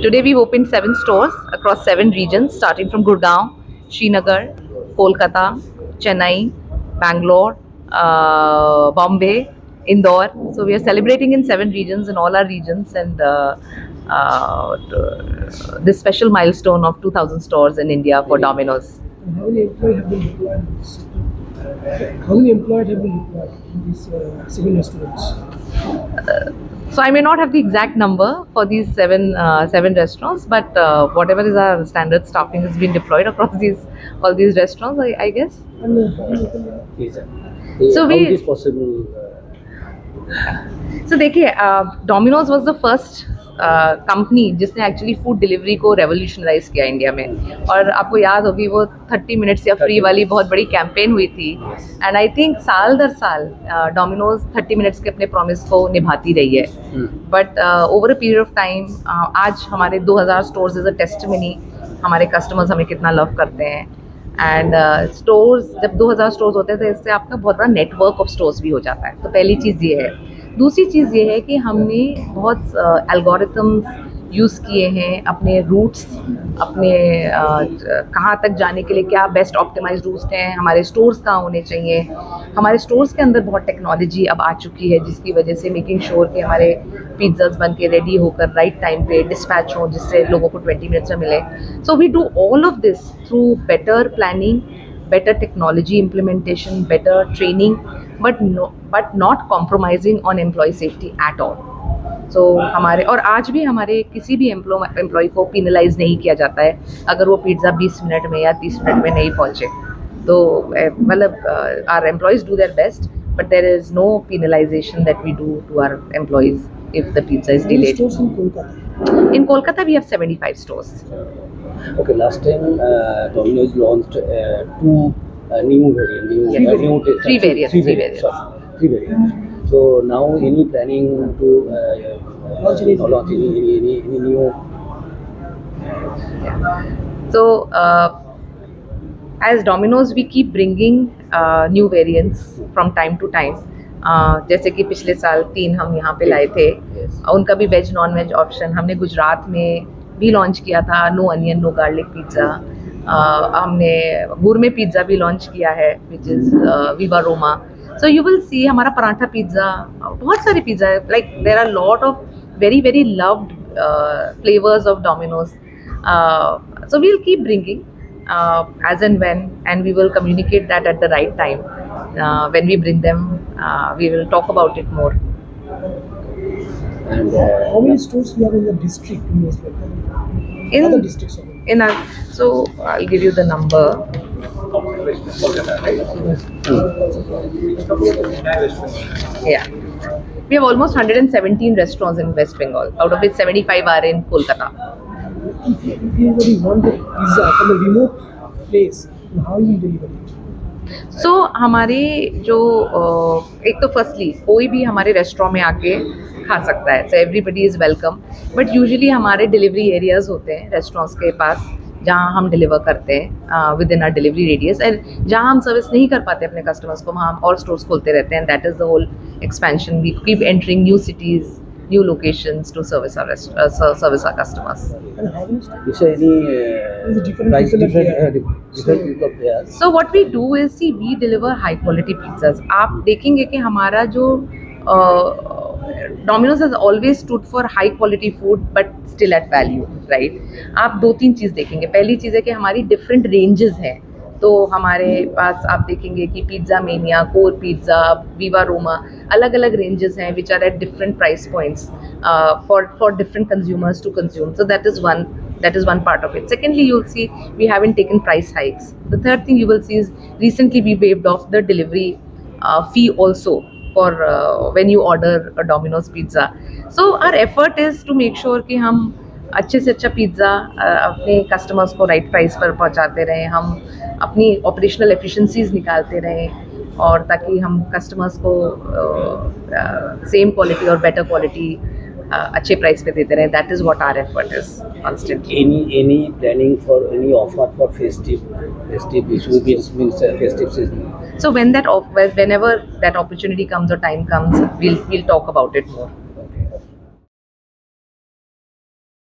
Today we've opened 7 stores across 7 regions, starting from Gurgaon, Srinagar, Kolkata, Chennai, Bangalore, Bombay, Indore. So we are celebrating in 7 regions, in all our regions, and this special milestone of 2,000 stores in India for Domino's. And how many employees have been deployed in this? How many employees have been deployed in these 7 restaurants? So I may not have the exact number for these seven restaurants, but whatever is our standard staffing has been deployed across all these restaurants, I guess. And how many people? Yes, sir. So How we- it is possible? So देखिए, Domino's was the first company जिसने actually food delivery को revolutionise किया India में, और आपको याद होगी वो 30 मिनट्स या फ्री वाली बहुत बड़ी कैंपेन हुई थी, एंड आई थिंक साल दर साल डोमिनोज 30 मिनट्स के अपने प्रॉमिस को निभाती रही है. But over a period of time आज हमारे 2000 स्टोर्स इज अ टेस्टमनी हमारे कस्टमर्स हमें कितना लव करते हैं. एंड स्टोर्स जब 2000 स्टोर्स होते हैं तो इससे आपका बहुत बड़ा नेटवर्क ऑफ स्टोर्स भी हो जाता है. तो पहली चीज़ ये है. दूसरी चीज़ ये है कि हमने बहुत एल्गोरिथम्स यूज़ किए हैं, अपने रूट्स, अपने कहाँ तक जाने के लिए क्या बेस्ट ऑप्टिमाइज रूट्स हैं, हमारे स्टोर्स कहाँ होने चाहिए. हमारे स्टोर्स के अंदर बहुत टेक्नोलॉजी अब आ चुकी है, जिसकी वजह से मेकिंग श्योर कि हमारे पिज़्ज़ाज बन के रेडी होकर राइट टाइम पे डिस्पैच हो, जिससे लोगों को 20 मिनट्स में मिले. So we do all of this through better planning, better technology implementation, better training, but not compromising on employee safety at all. So हमारे और आज भी हमारे किसी भी एम्प्लॉय को पिनलाइज नहीं किया जाता है अगर वो पिज़्ज़ा 20 मिनट में या 30 मिनट में नहीं पहुँचे. तो मतलब our employees do their best, but there is no penalization that we do to our employees if the pizza is How many delayed. stores in Kolkata? In Kolkata we have 75 stores. Okay, last time Domino's launched 2 new variants. Three variants. Sorry, 3 variants. So now any planning to launch any new? So as Domino's we keep bringing new variants from time to time. जैसे कि पिछले साल 3 हम यहाँ पे लाए थे. उनका भी वेज नॉन वेज ऑप्शन हमने गुजरात में भी लॉन्च किया था. No onion no garlic pizza. हमने गुरमे पिज़्ज़ा भी लॉन्च किया है which is Viva Roma. So you will see हमारा पराठा पिज़्ज़ा, बहुत सारे पिज़्ज़ा है. Like there are lot of very very loved flavours of Domino's. So we will keep bringing as and when, and we will communicate that at the right time. When we bring them, we will talk about it more. And How many stores you have in the district in West Bengal? In Other districts of India? in our, so I'll give you the number. Yeah, we have almost 117 restaurants in West Bengal, out of which 75 are in Kolkata. If anybody want a pizza from a remote place, then how you will deliver it? सो हमारे जो एक तो firstly कोई भी हमारे restaurant में आके खा सकता है, so everybody is welcome. But usually हमारे डिलीवरी एरियाज होते हैं रेस्टोरेंट्स के पास जहाँ हम डिलीवर करते हैं with in are delivery radius, and जहाँ हम सर्विस नहीं कर पाते अपने कस्टमर्स को वहाँ हम और स्टोर्स खोलते रहते हैं. That is the whole expansion. We keep entering new cities, new locations to service our customers. And how many stores? is there any Is it different price people are different people there? So what we do is, see, we deliver high quality pizzas. आप देखेंगे कि हमारा जो Domino's has always stood for high quality food but still at value, right? आप 2-3 चीज़ देखेंगे. पहली चीज़ है कि हमारी different ranges हैं. तो हमारे पास आप देखेंगे कि पिज़्ज़ा मेनिया, कोर पिज़्ज़ा, विवा रोमा, अलग अलग रेंजेस हैं which are at different price points for different consumers to consume. So that is one part of it. Secondly, you'll see we haven't taken price hikes. The third thing you will see is recently we waived off the delivery fee also for when you order a Domino's pizza. So our effort is to make sure कि हम अच्छे से अच्छा pizza अपने customers को right price पर पहुंचाते रहें, हम अपनी ऑपरेशनल एफिशिएंसीज निकालते रहें, और ताकि हम कस्टमर्स को सेम क्वालिटी और बेटर क्वालिटी अच्छे प्राइस पे देते रहे. That is what our effort is constantly. Any planning for any offer for festive issue means festive season? So whenever that opportunity comes or time comes, we'll talk about it more.